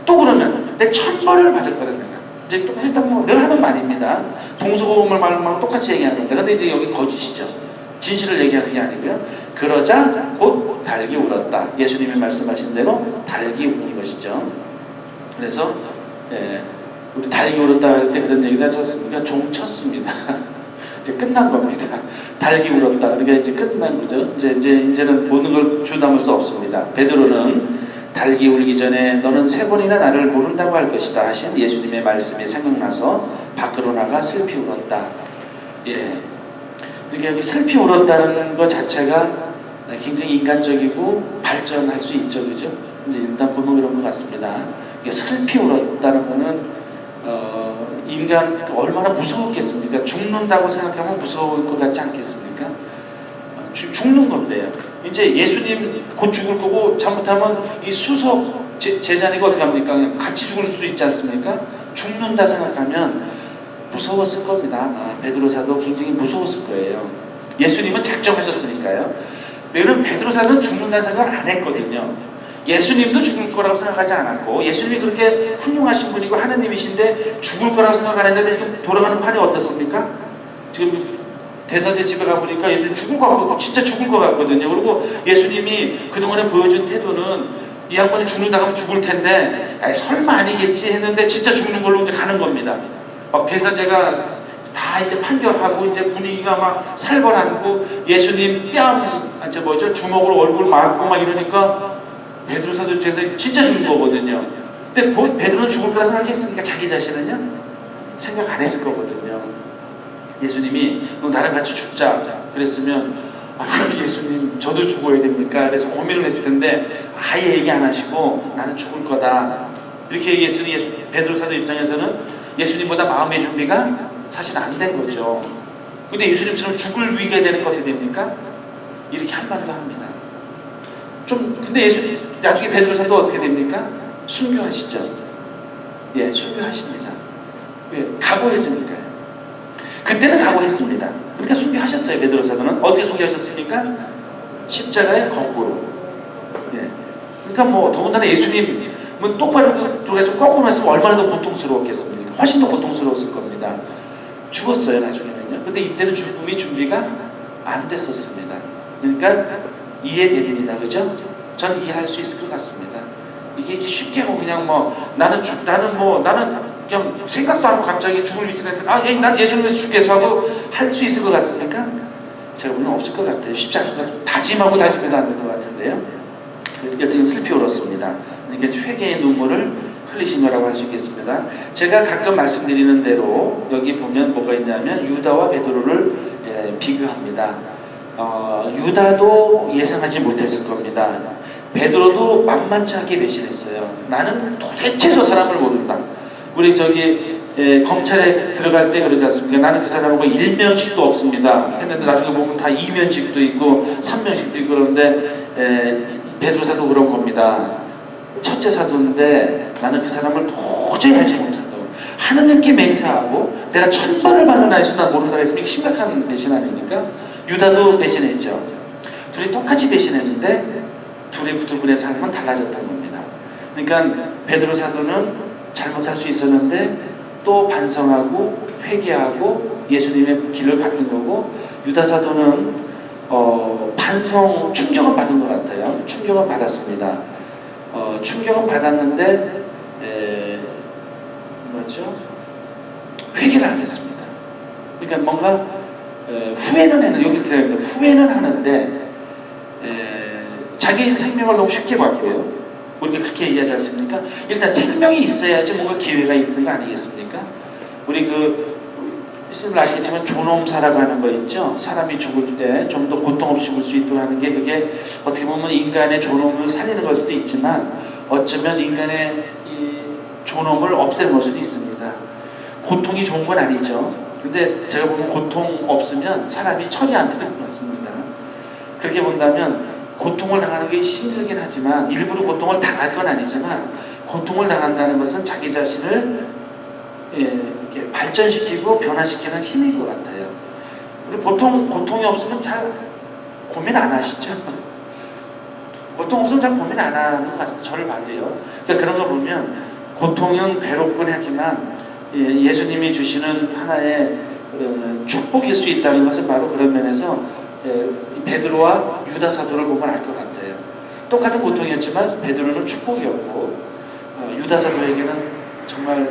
또 그러면 내 천벌을 받을 거다. 이제 일단 늘 하는 말입니다. 동서고금을 말로 똑같이 얘기하는 겁니다. 근데 이제 여기 거짓이죠. 진실을 얘기하는 게 아니고요. 그러자 곧 닭이 울었다. 예수님이 말씀하신 대로 닭이 우는 것이죠. 그래서 우리 닭이 울었다 할 때 그런 얘기를 하셨습니까? 종 쳤습니다. 이제 끝난 겁니다. 닭이 울었다. 그러니까 이제 끝난 거죠. 이제는 모든 걸 주담을 수 없습니다. 베드로는 닭이 울기 전에 너는 3번이나 나를 모른다고 할 것이다 하신 예수님의 말씀이 생각나서 밖으로 나가 슬피 울었다. 예. 이렇게 여기 슬피 울었다는 것 자체가 굉장히 인간적이고 발전할 수 있죠, 그죠? 일단 보면 그런 것 같습니다. 슬피 울었다는 거는 인간 얼마나 무서웠겠습니까? 죽는다고 생각하면 무서울 것 같지 않겠습니까? 죽는 건데요. 이제 예수님 곧 죽을 거고 잘못하면 이 수석 제자니까 어떻게 합니까? 그냥 같이 죽을 수 있지 않습니까? 죽는다 생각하면 무서웠을 겁니다. 베드로 사도 굉장히 무서웠을 거예요. 예수님은 작정하셨으니까요. 왜냐면 베드로 사도는 죽는다는 생각을 안 했거든요. 예수님도 죽을 거라고 생각하지 않았고, 예수님이 그렇게 훌륭하신 분이고 하느님이신데 죽을 거라고 생각 안 했는데 지금 돌아가는 판이 어떻습니까? 지금 대사제 집에 가보니까 예수님 죽을 것 같고 진짜 죽을 것 같거든요. 그리고 예수님이 그동안에 보여준 태도는 이 양반이 죽는다 하면 죽을 텐데 설마 아니겠지 했는데 진짜 죽는 걸로 이제 가는 겁니다. 막 대사제가 다 이제 판결하고 이제 분위기가 막 살벌하고 예수님 주먹으로 얼굴 맞고 막 이러니까 베드로 사도 진짜 죽는 거거든요. 근데 베드로는 죽을 거라 생각했으니까 자기 자신은요? 생각 안 했을 거거든요. 예수님이 너 나랑 같이 죽자 그랬으면 그럼 예수님 저도 죽어야 됩니까? 그래서 고민을 했을 텐데 아예 얘기 안 하시고 나는 죽을 거다 이렇게 베드로 사도 입장에서는 예수님보다 마음의 준비가 사실 안 된 거죠. 근데 예수님처럼 죽을 위기가 되는 거 어떻게 됩니까? 이렇게 한마디로 합니다. 근데 나중에 베드로 사도 어떻게 됩니까? 순교하시죠. 예, 순교하십니다. 왜? 각오했으니까요. 그때는 각오했습니다. 그러니까 순교하셨어요. 베드로 사도는 어떻게 순교하셨습니까? 십자가의 거꾸로. 예. 그러니까 더군다나 예수님은 똑바로 들어가서 거꾸로 했으면 얼마나 더 고통스러웠겠습니까? 훨씬 더 고통스러웠을 겁니다. 죽었어요 나중에는요. 근데 이때는 죽음이 준비가 안 됐었습니다. 그러니까 이해됩니다. 그죠? 저는 이해할 수 있을 것 같습니다. 이게 쉽게 하고 그냥 나는 그냥 생각도 안 하고 갑자기 죽을 위치가 있는데 난 예수님에서 죽겠어 하고 할 수 있을 것 같습니까? 제가 보면 없을 것 같아요. 쉽지 않을 것 같아요. 다짐하고 다짐해도 안 될 것 같은데요. 여튼 슬피 울었습니다. 그러니까 회개의 눈물을 흘리신 거라고 할 수 있겠습니다. 제가 가끔 말씀드리는 대로 여기 보면 뭐가 있냐면 유다와 베드로를 비교합니다. 유다도 예상하지 못했을 겁니다. 베드로도 만만치 않게 배신했어요. 나는 도대체 저 사람을 모른다. 우리 검찰에 들어갈 때 그러지 않습니까? 나는 그 사람하고 1면식도 없습니다 했는데 나중에 보면 다 2면식도 있고 3면식도 있고 그런데 베드로 사도 그런 겁니다. 첫째 사도인데 나는 그 사람을 도저히 알지 못한다고. 하느님께 맹세하고 내가 1000번을 받는 아이서 난 모른다 했으면 심각한 배신 아닙니까? 유다도 배신했죠. 둘이 똑같이 배신했는데 둘의 두 분의 삶은 달라졌다는 겁니다. 그러니까 베드로 사도는 잘못할 수 있었는데 또 반성하고 회개하고 예수님의 길을 갖는 거고, 유다 사도는 충격은 받은 것 같아요. 충격은 받았습니다. 충격은 받았는데 회개를 안 했습니다. 그러니까 뭔가 후회는 했는데 여기 이렇게 됩니다. 후회는 하는데 자기 생명을 너무 쉽게 바꿔요. 우리가 그렇게 얘기하지 않습니까? 일단 생명이 있어야지 뭔가 기회가 있는 거 아니겠습니까? 우리 있으면 아시겠지만 존엄사라고 하는 거 있죠? 사람이 죽을 때 좀 더 고통 없이 죽을 수 있도록 하는 게 그게 어떻게 보면 인간의 존엄을 살리는 걸 수도 있지만 어쩌면 인간의 이 존엄을 없애는 수도 있습니다. 고통이 좋은 건 아니죠. 근데 제가 보면 고통 없으면 사람이 철이 안 드는 것 같습니다. 그렇게 본다면 고통을 당하는 게 힘들긴 하지만 일부러 고통을 당할 건 아니지만 고통을 당한다는 것은 자기 자신을 이렇게 발전시키고 변화시키는 힘인 것 같아요. 우리 보통 고통이 없으면 잘 고민 안 하시죠? 고통 없으면 잘 고민 안 하는 것 같습니다. 저를 봐도요. 그러니까 그런 거 보면 고통은 괴롭긴 하지만 예수님이 주시는 하나의 축복일 수 있다는 것은 바로 그런 면에서 베드로와 유다 사도를 보면 알 것 같아요. 똑같은 고통이었지만 베드로는 축복이었고 유다 사도에게는 정말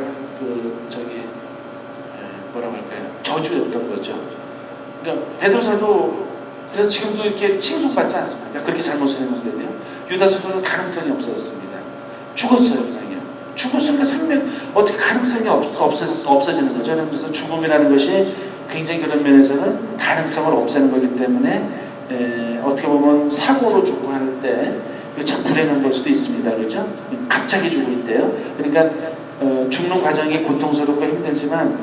뭐라고 할까요? 저주였던 거죠. 그러니까 베드로 사도 그래서 지금도 이렇게 칭송받지 않습니까? 그렇게 잘못을 했는데요. 유다 사도는 가능성이 없었습니다. 죽었어요, 그냥요. 죽었으니까 생명 어떻게 가능성이 없어지는 거죠. 그래서 죽음이라는 것이 굉장히 그런 면에서는 가능성을 없애는 거기 때문에 어떻게 보면 사고로 죽고 할 때 참 불행한 걸 수도 있습니다. 그렇죠? 갑자기 죽을 때요. 그러니까 죽는 과정이 고통스럽고 힘들지만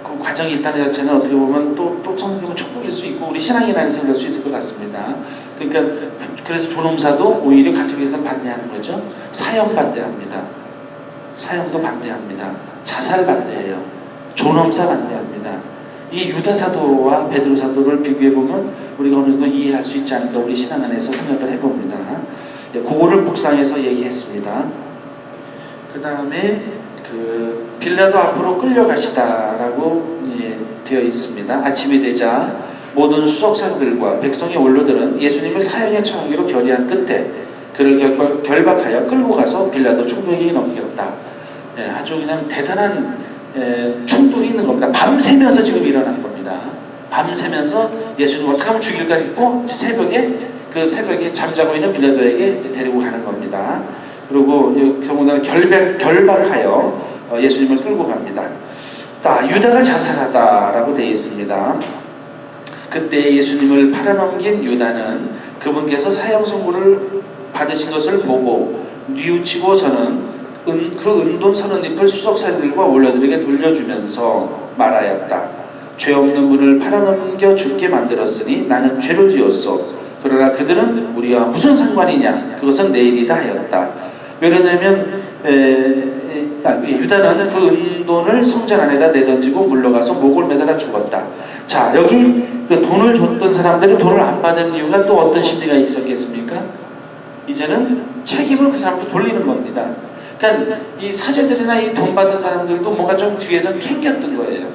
그 과정이 있다는 자체는 어떻게 보면 또 성경은 축복일 수 있고 우리 신앙이라는 생각할 수 있을 것 같습니다. 그러니까 그래서 존엄사도 오히려 가톨릭에서 반대하는 거죠. 사형 반대합니다. 사형도 반대합니다. 자살 반대해요. 존엄사 반대합니다. 이 유다 사도와 베드로 사도를 비교해 보면 우리가 어느 정도 이해할 수 있지 않을까 우리 신앙 안에서 생각을 해봅니다. 그거를 묵상해서 얘기했습니다. 그 다음에 빌라도 앞으로 끌려가시다라고 되어 있습니다. 아침이 되자 모든 수석사들과 백성의 원로들은 예수님을 사형에 처하기로 결의한 끝에 그를 결박하여 끌고 가서 빌라도 총독에게 넘겼다. 아주 그냥 대단한 충돌이 있는 겁니다. 밤새면서 지금 일어난 겁니다. 밤새면서 예수님 어떻게 하면 죽일까 했고 새벽에 잠자고 있는 빌라도에게 데리고 가는 겁니다. 그리고 더군다나 결박하여 예수님을 끌고 갑니다. 유다가 자살하다라고 되어 있습니다. 그때 예수님을 팔아넘긴 유다는 그분께서 사형 선고를 받으신 것을 보고 뉘우치고서는 그 은돈 30잎을 수석사들과 원로들에게 돌려주면서 말하였다. 죄 없는 분을 팔아넘겨 죽게 만들었으니 나는 죄를 지었소. 그러나 그들은 우리와 무슨 상관이냐? 그것은 내 일이다 하였다. 왜냐하면 유다는 그 은돈을 성전 안에다 내던지고 물러가서 목을 매달아 죽었다. 자, 여기 그 돈을 줬던 사람들이 돈을 안 받은 이유가 또 어떤 심리가 있었겠습니까? 이제는 책임을 그 사람한테 돌리는 겁니다. 그러니까 이 사제들이나 이 돈 받은 사람들도 뭔가 좀 뒤에서 캥겼던 거예요.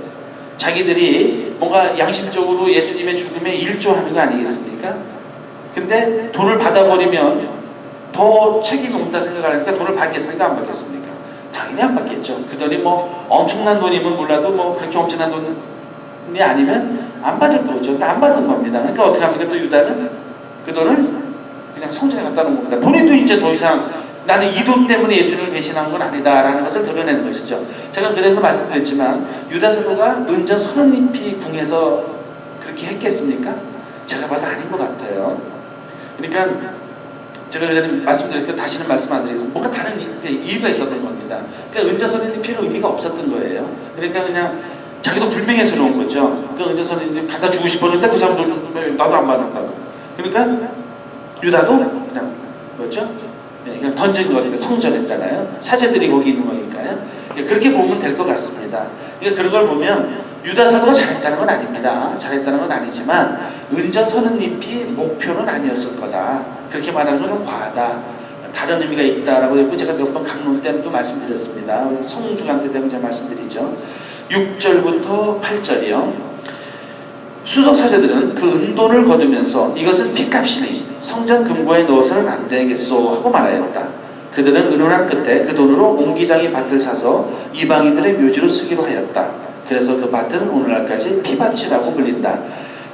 자기들이 뭔가 양심적으로 예수님의 죽음에 일조하는 거 아니겠습니까? 근데 돈을 받아버리면 더 책임이 없다 생각하니까 돈을 받겠습니까? 안 받겠습니까? 당연히 안 받겠죠. 그 돈이 뭐 엄청난 돈이면 몰라도 뭐 그렇게 엄청난 돈이 아니면 안 받을 거죠. 안 받는 겁니다. 그러니까 어떻게 합니까? 또 유다는 그 돈을 그냥 성전에 갖다 놓은 겁니다. 본인도 이제 더 이상 나는 이 돈 때문에 예수님을 배신한 건 아니다라는 것을 드러내는 것이죠. 제가 그전에도 말씀드렸지만 유다 사도가 은전 30잎이 궁에서 그렇게 했겠습니까? 제가 봐도 아닌 것 같아요. 그러니까 제가 그전에 말씀드렸으니까 다시는 말씀 안 드리겠습니다. 뭔가 다른 이유가 있었던 겁니다. 그러니까 은전 30잎이 의미가 없었던 거예요. 그러니까 그냥 자기도 불명예스러운 거죠. 그 은전 30잎 갖다 주고 싶었는데 그 사람도 나도 안 받았다고. 그러니까 유다도 그냥 뭐죠? 그냥 던진 거니까 성전했잖아요. 사제들이 거기 있는 거니까요. 그렇게 보면 될 것 같습니다. 그러니까 그런 걸 보면 유다 사도가 잘했다는 건 아닙니다. 잘했다는 건 아니지만 은전 30잎이 목표는 아니었을 거다. 그렇게 말하는 건 좀 과하다. 다른 의미가 있다라고 했고 제가 몇 번 강론 때도 말씀드렸습니다. 성중앙 때 되면 제가 말씀드리죠. 6절부터 8절이요. 수석사제들은 그 은돈을 거두면서 이것은 핏값이니 성전 금고에 넣어서는 안 되겠소 하고 말하였다. 그들은 의논한 끝에 그 돈으로 옹기장이 밭을 사서 이방인들의 묘지로 쓰기로 하였다. 그래서 그 밭은 오늘날까지 피밭이라고 불린다.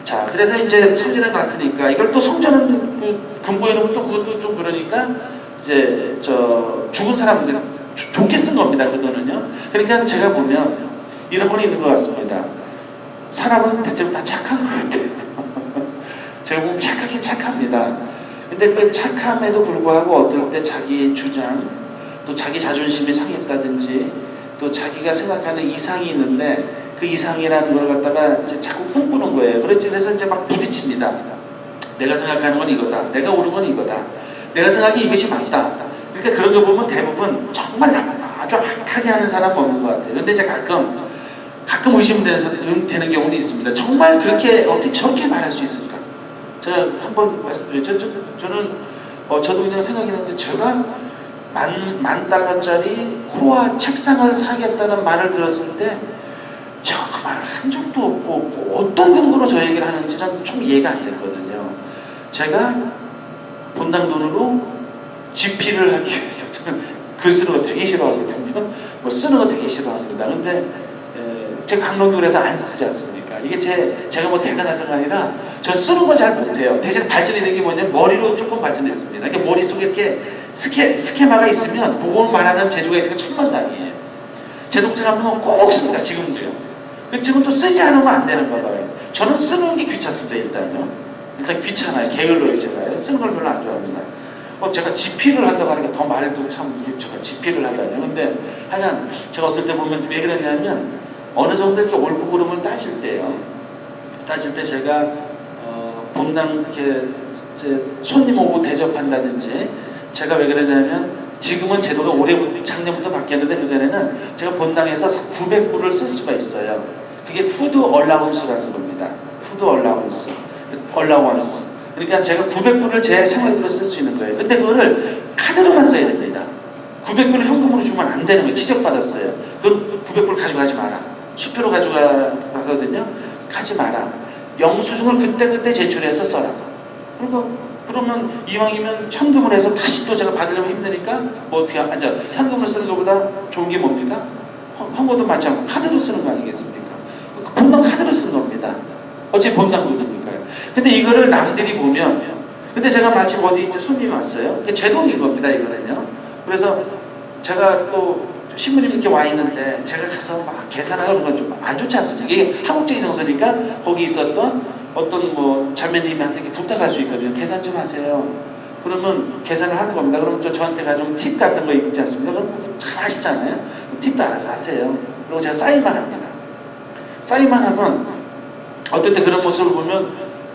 자, 그래서 이제 성전에 갔으니까 이걸 또 성전은 그 금고에 넣으면 또 그것도 좀 그러니까 이제 죽은 사람들 좋게 쓴 겁니다. 그 돈은요. 그러니까 제가 보면 이런 건 있는 것 같습니다. 사람은 대체로 다 착한 것 같아요. 제가 보면 착하긴 착합니다. 근데 그 착함에도 불구하고 어떨 때 자기의 주장, 또 자기 자존심이 상했다든지, 또 자기가 생각하는 이상이 있는데 그 이상이라는 걸 갖다가 이제 자꾸 꿈꾸는 거예요. 그래서 이제 막 부딪힙니다. 내가 생각하는 건 이거다. 내가 옳은 건 이거다. 내가 생각이 이것이 맞다. 그러니까 그런 거 보면 대부분 정말 아주 악하게 하는 사람 없는 것 같아요. 근데 이제 가끔 의심되는 경우는 있습니다. 정말 그렇게 어떻게 저렇게 말할 수 있을까? 제가 한번 말씀드렸죠. 저는 저도 그냥 생각이 나는데 제가 만 달러짜리 코아 책상을 사겠다는 말을 들었을 때 정말 한 적도 없고 어떤 근거로 저 얘기를 하는지 전 좀 이해가 안 됐거든요. 제가 본당 돈으로 집필을 하기 위해서 저는 글 쓰는 거 되게 싫어하거든요. 뭐 쓰는 거 되게 싫어합니다. 근데 제가 강론도 그래서 안 쓰지 않습니까? 이게 제가 뭐 대단해서가 아니라 전 쓰는 거 잘 못해요. 대신 발전이 된 게 뭐냐면 머리로 조금 발전했습니다. 이게 머릿속에 이렇게 스케마가 있으면 그걸 말하는 재주가 있으니까 천만다행이에요. 제 동생 한 명은 꼭 씁니다. 지금도요. 지금도 쓰지 않으면 안 되는 거예요. 저는 쓰는 게 귀찮습니다. 일단 귀찮아요. 게을러요. 제가 쓰는 걸 별로 안 좋아합니다. 제가 집필을 한다고 하니까 더 말도 참 제가 집필을 하다니요. 근데 하여간 제가 어떨 때 보면 왜 그러냐면 어느 정도 이렇게 옳고 그름을 따질 때요. 따질 때 제가 본당 이렇게 손님 오고 대접한다든지 제가 왜 그러냐면 지금은 제도가 작년부터 바뀌었는데 그전에는 제가 본당에서 900불을 쓸 수가 있어요. 그게 푸드 얼라운스라는 겁니다. 푸드 얼라운스. 그러니까 제가 900불을 제 생활비로 쓸 수 있는 거예요. 근데 그거를 카드로만 써야 됩니다. 900불을 현금으로 주면 안 되는 거예요. 지적받았어요. 그럼 900불 가져가지 마라. 수표로 가져가거든요. 가지 마라. 영수증을 그때 제출해서 써라. 그러면 이왕이면 현금을 해서 다시 또 제가 받으려면 힘드니까 뭐 어떻게 하죠? 현금을 쓰는 것보다 좋은 게 뭡니까? 헌금도 많지 않고 카드로 쓰는 거 아니겠습니까? 본당 카드로 쓰는 겁니다. 어차피 본당 돈이니까요. 근데 이거를 남들이 보면 근데 제가 마침 어디 이제 손님이 왔어요. 제 돈인 겁니다. 이거는요. 그래서 제가 또 신부님 이렇게 와 있는데 제가 가서 막 계산하는 건 좀 안 좋지 않습니까? 이게 한국적인 정서니까 거기 있었던 어떤 뭐 자매님한테 이렇게 부탁할 수 있거든요. 계산 좀 하세요. 그러면 계산을 하는 겁니다. 그러면 저한테 가져온 팁 같은 거 있지 않습니까? 그럼 잘 하시잖아요. 팁도 알아서 하세요. 그리고 제가 사인만 합니다. 사인만 하면 어떨 때 그런 모습을 보면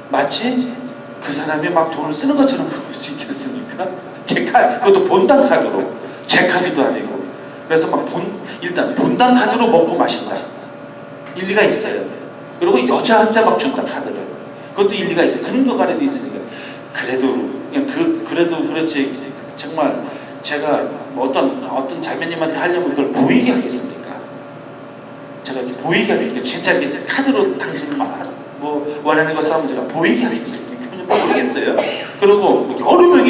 마치 그 사람이 막 돈을 쓰는 것처럼 보일 수 있지 않습니까? 그것도 본당 카드로. 제 카드도 아니고. 그래서 일단 본당 카드로 먹고 마신다. 일리가 있어요. 그리고 여자한테 막 준다, 카드를. 그것도 일리가 있어요. 근거가래도 있으니까. 그래도 그렇지. 정말 제가 어떤 자매님한테 하려면 그걸 보이게 하겠습니까? 제가 이렇게 보이게 하겠습니까? 진짜 이렇게 카드로 당신이 뭐 원하는 거 싸우면 제가 보이게 하겠습니까? 모르겠어요. 그리고 여러 명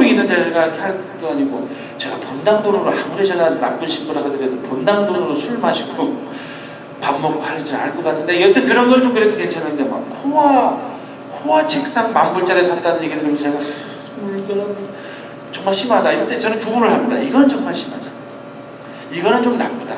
있는데 내가 이렇게 할 것도 아니고 제가 본당 돈으로 아무리 제가 나쁜 신부라 하더라도 본당 돈으로 술 마시고 밥 먹고 할 줄 알 것 같은데 여튼 그런 걸 좀 그래도 괜찮은데 막 코아 책상 10,000불짜리 샀다는 얘기를 들으면서 제가 이거는 정말 심하다. 이럴 때 저는 구분을 합니다. 이건 정말 심하다. 이거는 좀 나쁘다.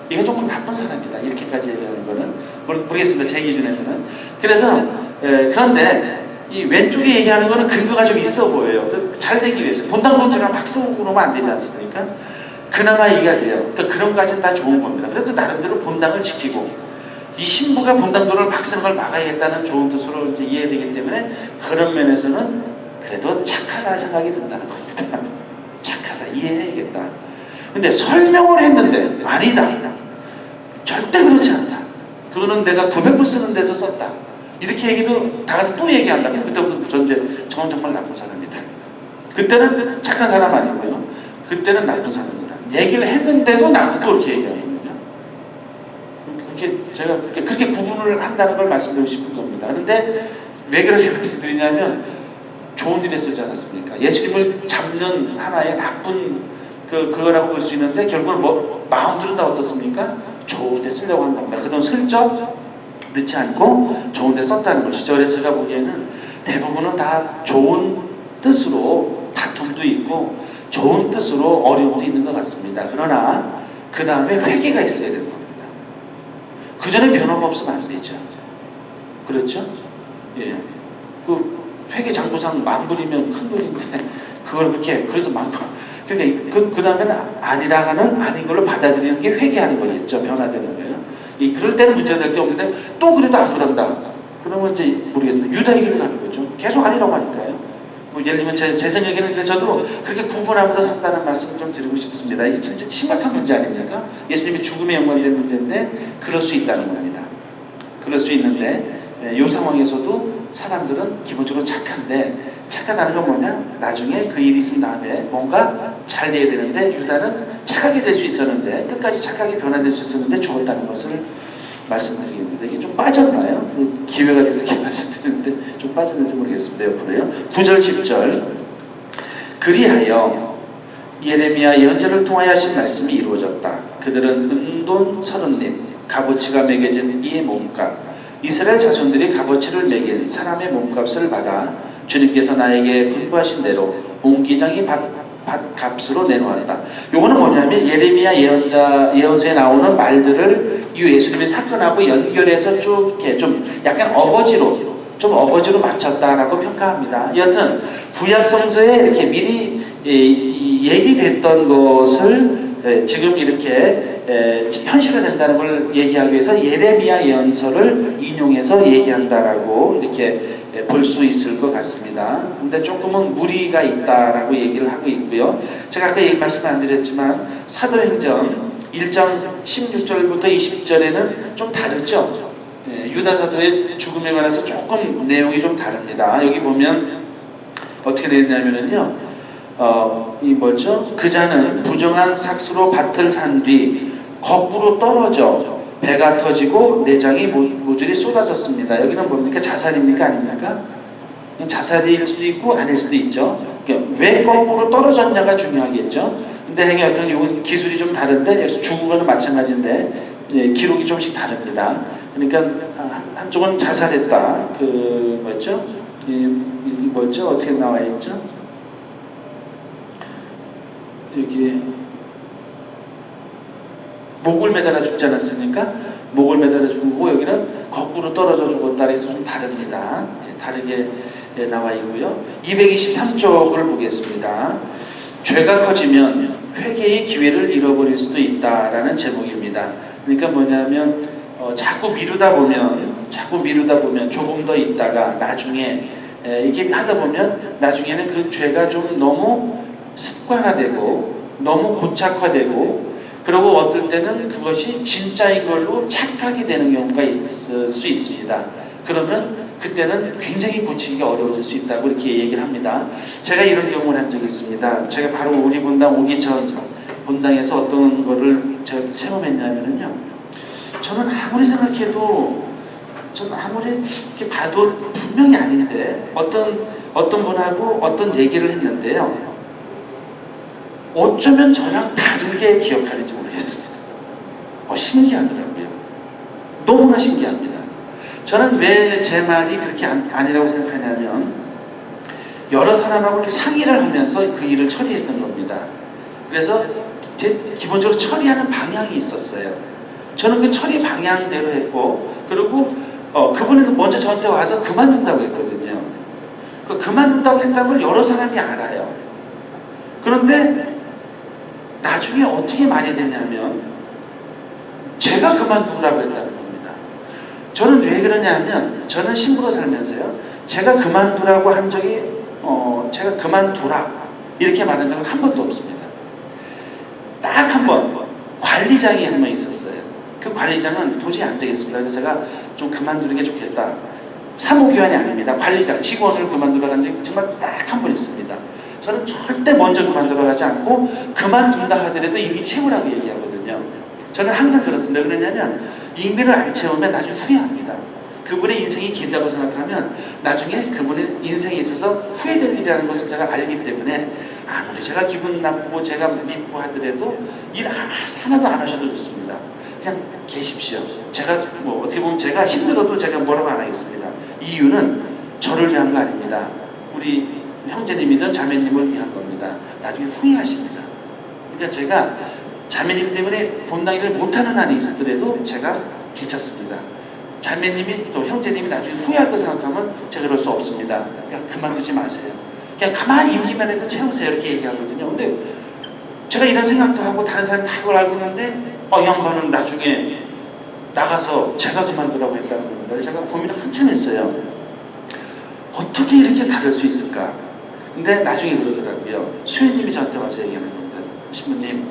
이게 조금 나쁜 사람이다. 이렇게까지 얘기하는 거는 모르겠습니다. 제 기준에서는. 그래서 그런데 이 왼쪽에 얘기하는 거는 근거가 좀 있어 보여요. 잘 되기 위해서. 본당 돈 제가 막 쓰고 그러면 안 되지 않습니까? 그나마 이해가 돼요. 그러니까 그런 것까지는 다 좋은 겁니다. 그래도 나름대로 본당을 지키고 이 신부가 본당 돈을 막 쓰는 걸 막아야겠다는 좋은 뜻으로 이제 이해되기 때문에 그런 면에서는 그래도 착하다 생각이 든다는 겁니다. 착하다. 이해해야겠다. 근데 설명을 했는데 아니다. 절대 그렇지 않다. 그거는 내가 900불 쓰는 데서 썼다. 이렇게 얘기도 나가서 또 얘기한다. 그때부터 저는 정말 나쁜 사람이다. 그때는 착한 사람 아니고요. 그때는 나쁜 사람이다. 얘기를 했는데도 나가서 또 이렇게 얘기하거든요. 제가 그렇게 구분을 한다는 걸 말씀드리고 싶은 겁니다. 그런데 왜 그렇게 말씀드리냐면 좋은 일에 쓰지 않았습니까? 예수님을 잡는 하나의 나쁜 그거라고 볼 수 있는데 결국은 마음 들은 다 어떻습니까? 좋은 데 쓰려고 한단 말이에요. 그 돈 슬쩍 넣지 않고 좋은 데 썼다는 것이죠. 그래서 제가 보기에는 대부분은 다 좋은 뜻으로 다툼도 있고 좋은 뜻으로 어려움도 있는 것 같습니다. 그러나 그 다음에 회개가 있어야 되는 겁니다. 그 전에 변화가 없으면 안 되죠. 그렇죠? 예. 그 회계 장부상 10,000불이면 큰 돈인데 그걸 그렇게 그래서 10,000불. 그러니까 그 다음에는 아니라가는 아닌 걸로 받아들이는 게 회개하는 거겠죠. 변화되는 거예요. 그럴 때는 문제가 될 게 없는데 또 그래도 안 그런다. 그러면 이제 모르겠습니다. 유다이기를 가는 거죠. 계속 아니라고 하니까요. 뭐 예를 들면 제 생각에는 저도 그렇게 구분하면서 산다는 말씀을 좀 드리고 싶습니다. 이게 진짜 심각한 문제 아닙니까? 예수님이 죽음에 연관된 문제인데 그럴 수 있다는 겁니다. 그럴 수 있는데 이 상황에서도 사람들은 기본적으로 착한데 착하다는 건 뭐냐? 나중에 그 일이 있은 다음에 뭔가 잘 돼야 되는데 유다는 착하게 될 수 있었는데 끝까지 착하게 변화될 수 있었는데 죽었다는 것을 말씀드리겠습니다. 이게 좀 빠졌나요? 기회가 돼서 이렇게 말씀드리는데 좀 빠졌는지 모르겠습니다. 옆으로요. 9절 10절 그리하여 예레미야 예언자를 통하여 하신 말씀이 이루어졌다. 그들은 은돈 30립 값어치가 매겨진 이의 몸값 이스라엘 자손들이 값어치를 매긴 사람의 몸값을 받아 주님께서 나에게 분부하신 대로 옹기장이 값으로 내놓았다. 요거는 뭐냐면 예레미야 예언서에 나오는 말들을 이 예수님의 사건하고 연결해서 쭉 이렇게 좀 약간 어거지로 맞췄다라고 평가합니다. 여튼 구약성서에 이렇게 미리 얘기됐던 것을 지금 이렇게 현실화된다는 걸 얘기하기 위해서 예레미야 예언서를 인용해서 얘기한다라고 이렇게 볼 수 있을 것 같습니다. 근데 조금은 무리가 있다라고 얘기를 하고 있고요. 제가 아까 말씀 안 드렸지만 사도행전 1장 16절부터 20절에는 좀 다르죠. 유다 사도의 죽음에 관해서 조금 내용이 좀 다릅니다. 여기 보면 어떻게 되냐면요. 그 자는 부정한 삭스로 밭을 산 뒤 거꾸로 떨어져 배가 터지고 내장이 모조리 쏟아졌습니다. 여기는 뭡니까? 자살입니까? 아닙니까? 자살일 수도 있고 아닐 수도 있죠. 그러니까 왜 거꾸로 떨어졌냐가 중요하겠죠. 근데 여튼 이건 기술이 좀 다른데 죽은 거는 마찬가지인데 기록이 조금씩 다릅니다. 그러니까 한쪽은 자살했다. 어떻게 나와 있죠? 여기 목을 매달아 죽지 않았습니까? 목을 매달아 죽고 여기는 거꾸로 떨어져 죽었다 해서 좀 다릅니다. 다르게 나와 있고요. 223쪽을 보겠습니다. 죄가 커지면 회개의 기회를 잃어버릴 수도 있다라는 제목입니다. 그러니까 뭐냐면 자꾸 미루다 보면 조금 더 있다가 나중에 이게 하다 보면 나중에는 그 죄가 좀 너무 습관화되고 너무 고착화되고 그리고 어떨 때는 그것이 진짜인 걸로 착각이 되는 경우가 있을 수 있습니다. 그러면 그때는 굉장히 고치기가 어려워질 수 있다고 이렇게 얘기를 합니다. 제가 이런 경험을 한 적이 있습니다. 제가 바로 우리 본당 오기 전 본당에서 어떤 거를 제가 체험했냐면요. 저는 아무리 생각해도 저는 아무리 이렇게 봐도 분명히 아닌데 어떤 분하고 어떤 얘기를 했는데요. 어쩌면 저랑 다르게 기억하는지 모르겠습니다. 신기하더라고요. 너무나 신기합니다. 저는 왜 제 말이 그렇게 아니라고 생각하냐면 여러 사람하고 이렇게 상의를 하면서 그 일을 처리했던 겁니다. 그래서 기본적으로 처리하는 방향이 있었어요. 저는 그 처리 방향대로 했고 그리고 그분은 먼저 저한테 와서 그만둔다고 했거든요. 그만둔다고 했다는 걸 여러 사람이 알아요. 그런데 나중에 어떻게 많이 되냐면 제가 그만두라고 했다는 겁니다. 저는 왜 그러냐면 저는 신부로 살면서요. 제가 그만두라고 한 적이 제가 그만두라 이렇게 말한 적은 한 번도 없습니다. 딱 한 번 관리장이 한 명 있었어요. 그 관리장은 도저히 안 되겠습니다. 그래서 제가 좀 그만두는 게 좋겠다. 사무기관이 아닙니다. 관리장, 직원을 그만두라고 한 적이 정말 딱 한 번 있습니다. 저는 절대 먼저 그만두라고 하지 않고 그만둔다 하더라도 임기 채우라고 얘기하거든요. 저는 항상 그렇습니다. 그러냐면 임기를 안 채우면 나중에 후회합니다. 그분의 인생이 길다고 생각하면 나중에 그분의 인생에 있어서 후회될 일이라는 것을 제가 알기 때문에 아무리 제가 기분 나쁘고 제가 밉고 하더라도 일 하나도 안 하셔도 좋습니다. 그냥 계십시오. 제가 어떻게 보면 제가 힘들어도 제가 뭐라고 안 하겠습니다. 이유는 저를 위한 거 아닙니다. 우리 형제님이든 자매님을 위한 겁니다. 나중에 후회하십니다. 그러니까 제가 자매님 때문에 본당 일을 못하는 한이 있더라도 제가 괜찮습니다. 자매님이 또 형제님이 나중에 후회할 거 생각하면 제가 그럴 수 없습니다. 그냥 그만두지 마세요. 그냥 가만히 임기만 해도 채우세요. 이렇게 얘기하거든요. 근데 제가 이런 생각도 하고 다른 사람이 다 그걸 알고 있는데 이 양반은 나중에 나가서 제가 그만두라고 했다는 겁니다. 제가 고민을 한참 했어요. 어떻게 이렇게 다를 수 있을까? 근데 나중에 그러더라고요. 수혜님이 저한테 와서 얘기하는 겁니다. 신부님,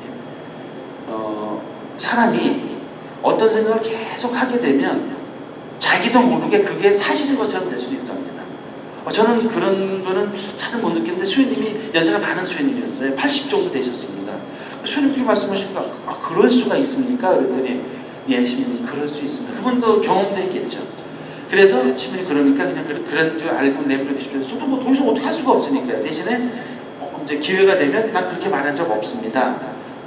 사람이 어떤 생각을 계속 하게 되면 자기도 모르게 그게 사실인 것처럼 될 수 있답니다. 저는 그런 거는 잘 못 느꼈는데 수혜님이 연세가 많은 수혜님이었어요. 80 정도 되셨습니다. 수혜님께서 말씀하시니까 그럴 수가 있습니까? 그랬더니 예, 시민님 그럴 수 있습니다. 그분도 경험도 했겠죠. 그래서 시민이 그러니까 그냥 그런 줄 알고 내버려 두시면서 저도 뭐 더 이상 어떻게 할 수가 없으니까 대신에 이제 기회가 되면 난 그렇게 말한 적 없습니다.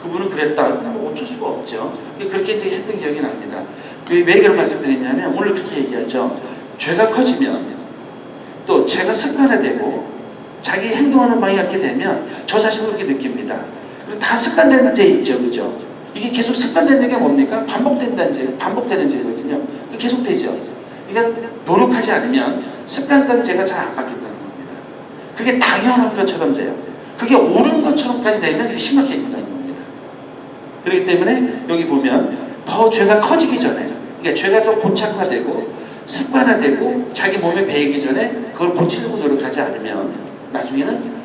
그분은 그랬다. 뭐 어쩔 수가 없죠. 그렇게 이제 했던 기억이 납니다. 왜 그런 말씀드리냐면 오늘 그렇게 얘기하죠. 죄가 커지면 또 죄가 습관화되고 자기 행동하는 방향이 이렇게 되면 저 자신도 그렇게 느낍니다. 그리고 다 습관되는 죄 있죠, 그죠? 이게 계속 습관되는 게 뭡니까? 반복되는 죄거든요. 계속되죠. 그러니까 노력하지 않으면 습관된 죄가 잘 안 바뀐다는 겁니다. 그게 당연한 것처럼 돼요. 그게 옳은 것처럼까지 되면 이게 심각해진다는 겁니다. 그렇기 때문에 여기 보면 더 죄가 커지기 전에, 그러니까 죄가 더 고착화되고 습관화되고 자기 몸에 배이기 전에 그걸 고치려고 노력하지 않으면 나중에는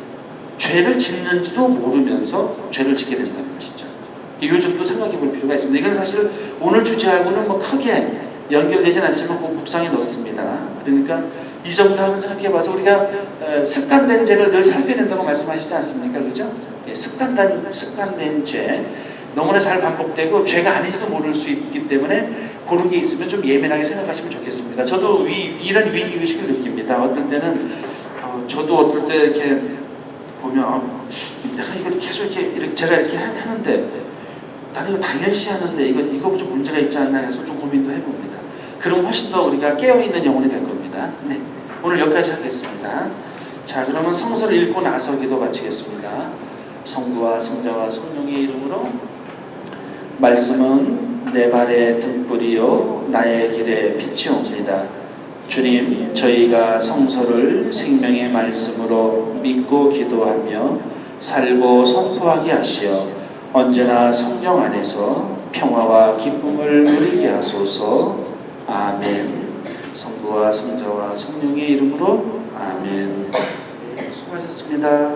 죄를 짓는지도 모르면서 죄를 짓게 된다는 것이죠. 요즘도 생각해 볼 필요가 있습니다. 이건 사실 오늘 주제하고는 뭐 크게 연결되진 않지만 꼭 묵상에 넣습니다. 그러니까 이 점도 한번 생각해 봐서 우리가 습관된 죄를 늘 살펴야 된다고 말씀하시지 않습니까? 그죠? 습관된 죄 너무나 잘 반복되고 죄가 아닌지도 모를 수 있기 때문에 그런 게 있으면 좀 예민하게 생각하시면 좋겠습니다. 저도 이런 위기의식을 느낍니다. 어떤 때는 저도 어떨 때 이렇게 보면 내가 이걸 계속 이렇게 제가 이렇게 하는데 나는 이거 당연시 하는데 이거 좀 문제가 있지 않나 해서 좀 고민도 해봅니다. 그럼 훨씬 더 우리가 깨어있는 영혼이 될 겁니다. 네, 오늘 여기까지 하겠습니다. 자, 그러면 성서를 읽고 나서 기도 마치겠습니다. 성부와 성자와 성령의 이름으로. 말씀은 내 발의 등불이요 나의 길에 빛이 옵니다. 주님, 저희가 성서를 생명의 말씀으로 믿고 기도하며 살고 선포하게 하시어 언제나 성령 안에서 평화와 기쁨을 누리게 하소서. 아멘. 성부와 성자와 성령의 이름으로 아멘. 수고하셨습니다.